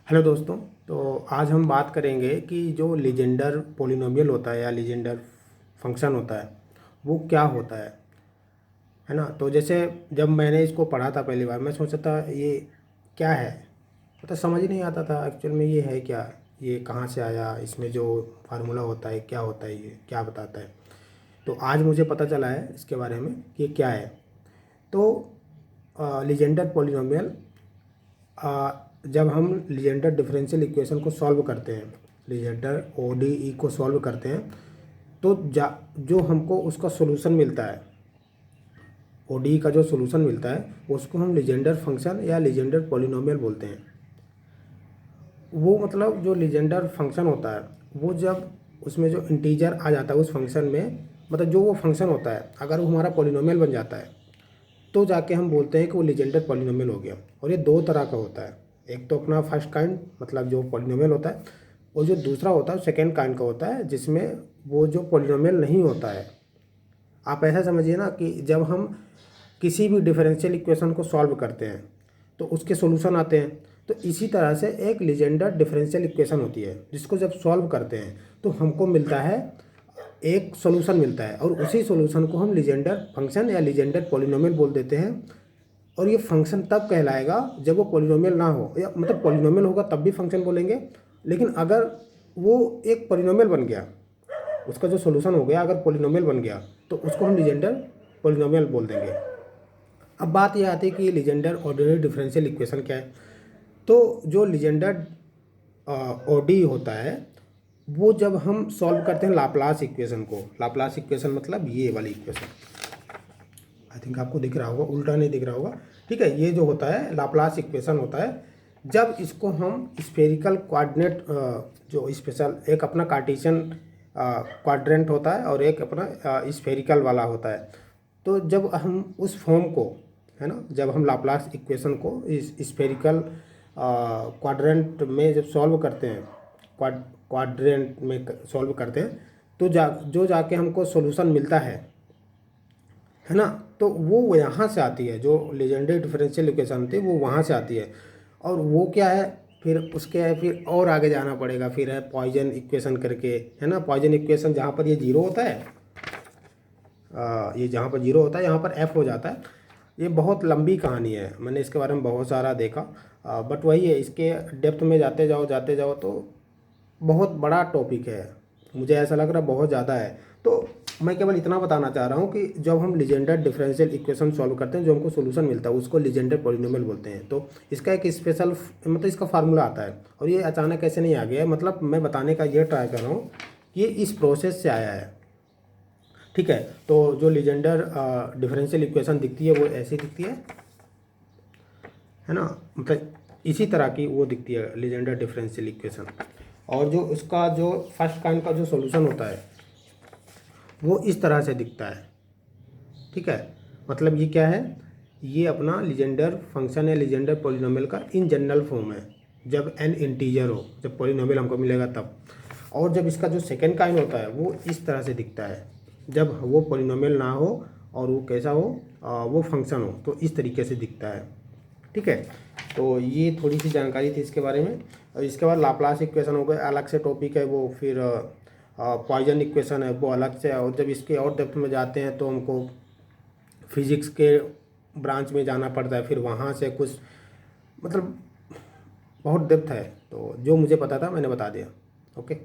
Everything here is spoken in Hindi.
हेलो दोस्तों। तो आज हम बात करेंगे कि जो लीजेंडर पॉलिनोमियल होता है या लीजेंडर फंक्शन होता है वो क्या होता है ना। तो जैसे जब मैंने इसको पढ़ा था पहली बार, मैं सोचा था ये क्या है, मतलब समझ ही नहीं आता था एक्चुअल में ये है क्या, ये कहाँ से आया, इसमें जो फार्मूला होता है क्या होता है, ये क्या बताता है। तो आज मुझे पता चला है इसके बारे में कि ये क्या है। तो लीजेंडर पॉलिनोमियल, जब हम लीजेंडर डिफरेंशियल इक्वेशन को सॉल्व करते हैं, लीजेंडर ओडीई को सॉल्व करते हैं, तो जो हमको उसका सॉल्यूशन मिलता है, ओडीई का जो सॉल्यूशन मिलता है उसको हम लीजेंडर फंक्शन या लीजेंडर पॉलिनोमियल बोलते हैं। वो मतलब जो लीजेंडर फंक्शन होता है वो जब उसमें जो इंटीजर आ जाता है उस फंक्शन में, मतलब जो वो फंक्शन होता है अगर वो हमारा पॉलिनोमियल बन जाता है तो जाके हम बोलते हैं कि वो लीजेंडर पॉलिनोमियल हो गया। और ये दो तरह का होता है, एक तो अपना फर्स्ट काइंड मतलब जो पॉलिनोमियल होता है, और जो दूसरा होता है सेकंड काइंड का होता है जिसमें वो जो पॉलिनोमियल नहीं होता है। आप ऐसा समझिए ना कि जब हम किसी भी डिफरेंशियल इक्वेशन को सॉल्व करते हैं तो उसके सॉल्यूशन आते हैं। तो इसी तरह से एक लीजेंडर डिफरेंशियल इक्वेशन होती है जिसको जब सॉल्व करते हैं तो हमको मिलता है, एक सॉल्यूशन मिलता है, और उसी सॉल्यूशन को हम लीजेंडर फंक्शन या लीजेंडर पॉलिनोमियल बोल देते हैं। और ये फंक्शन तब कहलाएगा जब वो पॉलिनोमियल ना हो, या मतलब पॉलिनोमियल होगा तब भी फंक्शन बोलेंगे, लेकिन अगर वो एक पॉलिनोमियल बन गया, उसका जो सॉल्यूशन हो गया अगर पॉलिनोमियल बन गया तो उसको हम लीजेंडर पॉलिनोमियल बोल देंगे। अब बात यह आती है कि लीजेंडर ऑर्डिनरी डिफरेंशियल इक्वेशन क्या है। तो जो लीजेंडर ओडी होता है वो जब हम सॉल्व करते हैं लाप्लास इक्वेशन को, लाप्लास इक्वेशन मतलब ये वाली इक्वेशन, आई थिंक आपको दिख रहा होगा, उल्टा नहीं दिख रहा होगा, ठीक है। ये जो होता है लाप्लास इक्वेशन होता है जब इसको हम स्फेरिकल कोऑर्डिनेट, जो स्पेशल एक अपना कार्टेशियन क्वाड्रेंट होता है और एक अपना स्फेरिकल वाला होता है। तो जब हम उस फॉर्म को, है ना, जब हम लाप्लास इक्वेशन को इस स्फेरिकल क्वाड्रेंट में जब सॉल्व करते हैं, क्वाड्रेंट में सॉल्व करते हैं, तो जो जाके हमको सॉल्यूशन मिलता है ना, तो वो यहाँ से आती है, जो लेजेंडरी डिफरेंशियल इक्वेशन थी वो वहाँ से आती है। और वो क्या है, फिर उसके है फिर और आगे जाना पड़ेगा, फिर है पॉइजन इक्वेशन करके, है ना। पॉइजन इक्वेशन जहाँ पर ये जीरो होता है, ये जहाँ पर जीरो होता है यहाँ पर एफ हो जाता है। ये बहुत लंबी कहानी है, मैंने इसके बारे में बहुत सारा देखा, बट वही है, इसके डेप्थ में जाते जाओ तो बहुत बड़ा टॉपिक है, मुझे ऐसा लग रहा है बहुत ज़्यादा है। तो मैं केवल इतना बताना चाह रहा हूँ कि जब हम लीजेंडर डिफरेंशियल इक्वेशन सॉल्व करते हैं जो हमको सोल्यूशन मिलता है उसको लीजेंडर पॉलिनोमियल बोलते हैं। तो इसका एक स्पेशल मतलब इसका फार्मूला आता है, और ये अचानक ऐसे नहीं आ गया है, मतलब मैं बताने का ये ट्राई कर रहा हूँ कि ये इस प्रोसेस से आया है, ठीक है। तो जो लीजेंडर डिफरेंशियल इक्वेशन दिखती है वो ऐसी दिखती है ना, मतलब इसी तरह की वो दिखती है लीजेंडर डिफरेंशियल इक्वेशन। और जो उसका जो फर्स्ट काइंड का जो सॉल्यूशन होता है वो इस तरह से दिखता है, ठीक है। मतलब ये क्या है, ये अपना लीजेंडर फंक्शन है, लीजेंडर पॉलिनोमियल का इन जनरल फॉर्म है जब एन इंटीजर हो, जब पॉलिनोमियल हमको मिलेगा तब। और जब इसका जो सेकंड काइंड होता है वो इस तरह से दिखता है जब वो पॉलिनोमियल ना हो और वो कैसा हो, वो फंक्शन हो, तो इस तरीके से दिखता है, ठीक है। तो ये थोड़ी सी जानकारी थी इसके बारे में। और इसके बाद लाप्लास इक्वेशन हो गए, अलग से टॉपिक है वो, फिर पॉइजन इक्वेशन है वो अलग से। और जब इसके और डेप्थ में जाते हैं तो हमको फिजिक्स के ब्रांच में जाना पड़ता है, फिर वहाँ से कुछ मतलब बहुत डेप्थ है। तो जो मुझे पता था मैंने बता दिया। ओके।